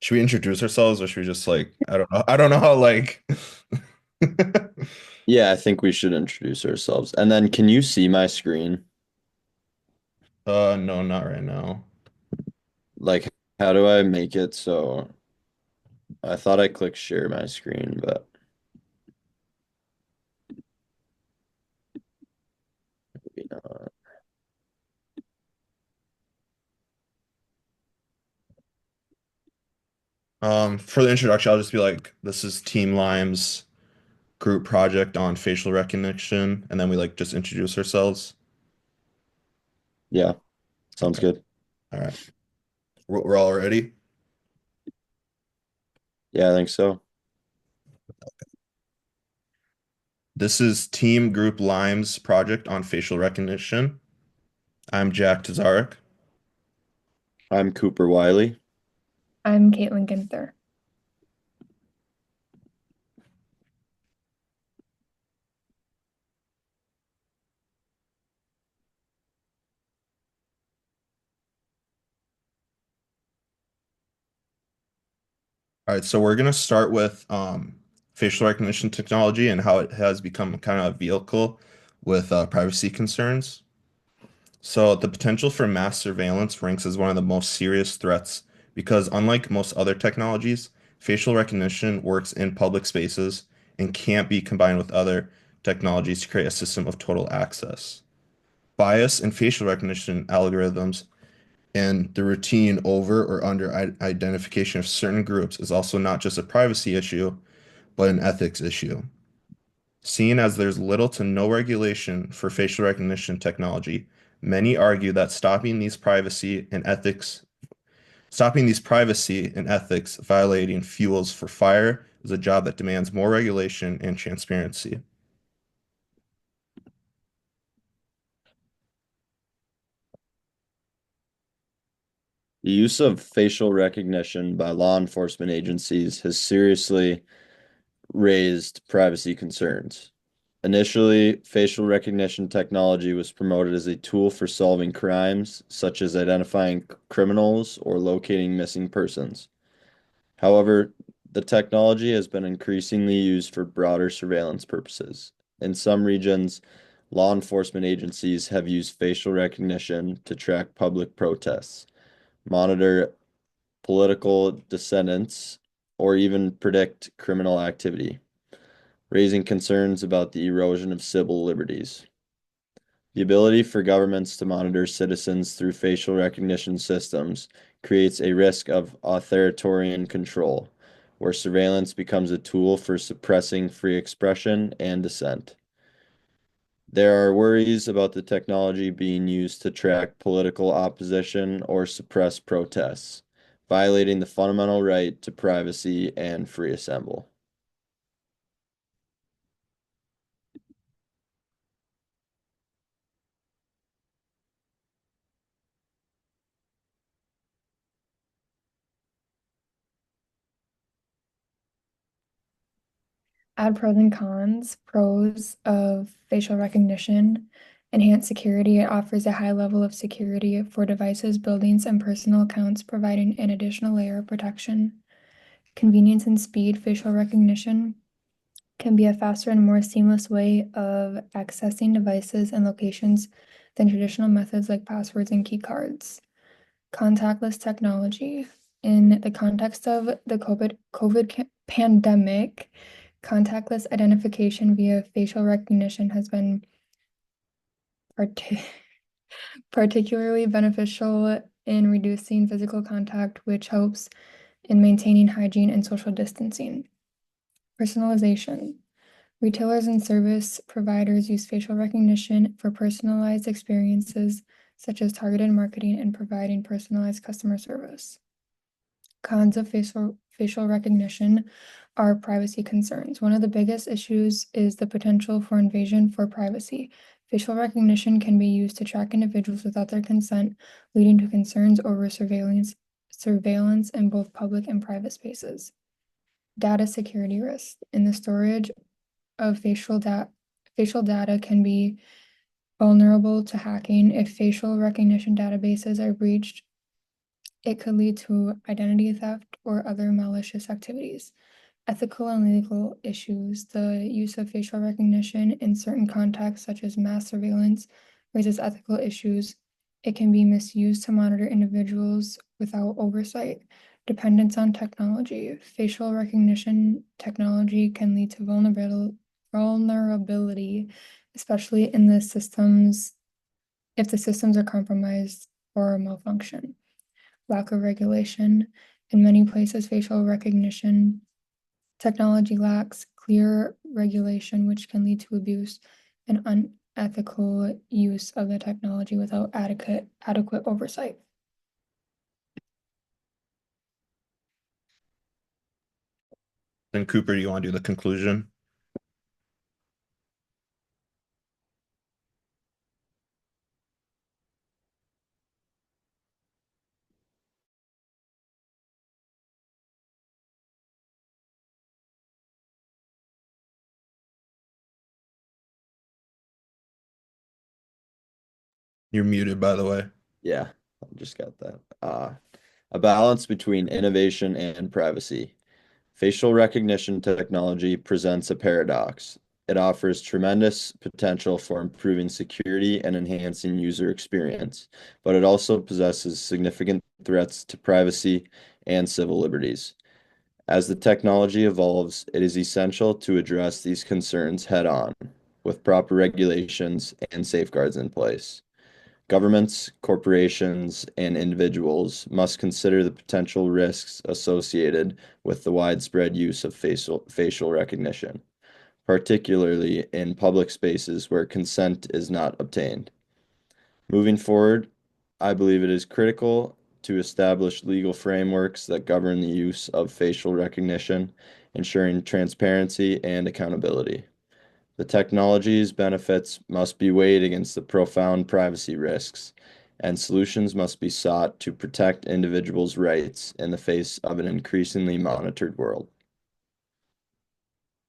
Should we introduce ourselves or should we just like I don't know. I don't know how like Yeah, I think we should introduce ourselves. And then can you see my screen? no, not right now. Like, how do I make it so I thought I clicked share my screen, but maybe not. For the introduction, I'll just be like, this is Team Lime's group project on facial recognition, and then we like just introduce ourselves. Yeah, sounds Okay. good. All right. We're all ready. Yeah, I think so. This is Team Group Lime's project on facial recognition. I'm Jack Tazarek. I'm Cooper Wiley. I'm Caitlin Ginther. All right, so we're gonna start with facial recognition technology and how it has become kind of a vehicle with privacy concerns. So the potential for mass surveillance ranks as one of the most serious threats because unlike most other technologies, facial recognition works in public spaces and can't be combined with other technologies to create a system of total access. Bias in facial recognition algorithms and the routine over or under identification of certain groups is also not just a privacy issue, but an ethics issue. Seeing as there's little to no regulation for facial recognition technology, many argue that stopping these privacy and ethics violating fuels for fire is a job that demands more regulation and transparency. The use of facial recognition by law enforcement agencies has seriously raised privacy concerns. Initially, facial recognition technology was promoted as a tool for solving crimes, such as identifying criminals or locating missing persons. However, the technology has been increasingly used for broader surveillance purposes. In some regions, law enforcement agencies have used facial recognition to track public protests, monitor political dissidents, or even predict criminal activity, raising concerns about the erosion of civil liberties. The ability for governments to monitor citizens through facial recognition systems creates a risk of authoritarian control, where surveillance becomes a tool for suppressing free expression and dissent. There are worries about the technology being used to track political opposition or suppress protests, violating the fundamental right to privacy and free assemble. Add pros and cons. Pros of facial recognition. Enhanced security. It offers a high level of security for devices, buildings, and personal accounts, providing an additional layer of protection. Convenience and speed. Facial recognition can be a faster and more seamless way of accessing devices and locations than traditional methods like passwords and key cards. Contactless technology. In the context of the COVID pandemic, contactless identification via facial recognition has been parti particularly beneficial in reducing physical contact, which helps in maintaining hygiene and social distancing. Personalization. Retailers and service providers use facial recognition for personalized experiences, such as targeted marketing and providing personalized customer service. Cons of facial recognition are privacy concerns. One of the biggest issues is the potential for invasion for privacy. Facial recognition can be used to track individuals without their consent, leading to concerns over surveillance in both public and private spaces. Data security risks. In the storage of facial data can be vulnerable to hacking if facial recognition databases are breached. it could lead to identity theft or other malicious activities. Ethical and legal issues. The use of facial recognition in certain contexts, such as mass surveillance, raises ethical issues. It can be misused to monitor individuals without oversight. Dependence on technology. Facial recognition technology can lead to vulnerability, especially in the systems if the systems are compromised or malfunction. Lack of regulation. In many places, facial recognition technology lacks clear regulation, which can lead to abuse and unethical use of the technology without adequate oversight. Then Cooper, do you want to do the conclusion? You're muted, by the way. Yeah, I just got that. A balance between innovation and privacy. Facial recognition technology presents a paradox. It offers tremendous potential for improving security and enhancing user experience, but it also possesses significant threats to privacy and civil liberties. As the technology evolves, it is essential to address these concerns head on, with proper regulations and safeguards in place. Governments, corporations, and individuals must consider the potential risks associated with the widespread use of facial recognition, particularly in public spaces where consent is not obtained. Moving forward, I believe it is critical to establish legal frameworks that govern the use of facial recognition, ensuring transparency and accountability. The technology's benefits must be weighed against the profound privacy risks, and solutions must be sought to protect individuals' rights in the face of an increasingly monitored world.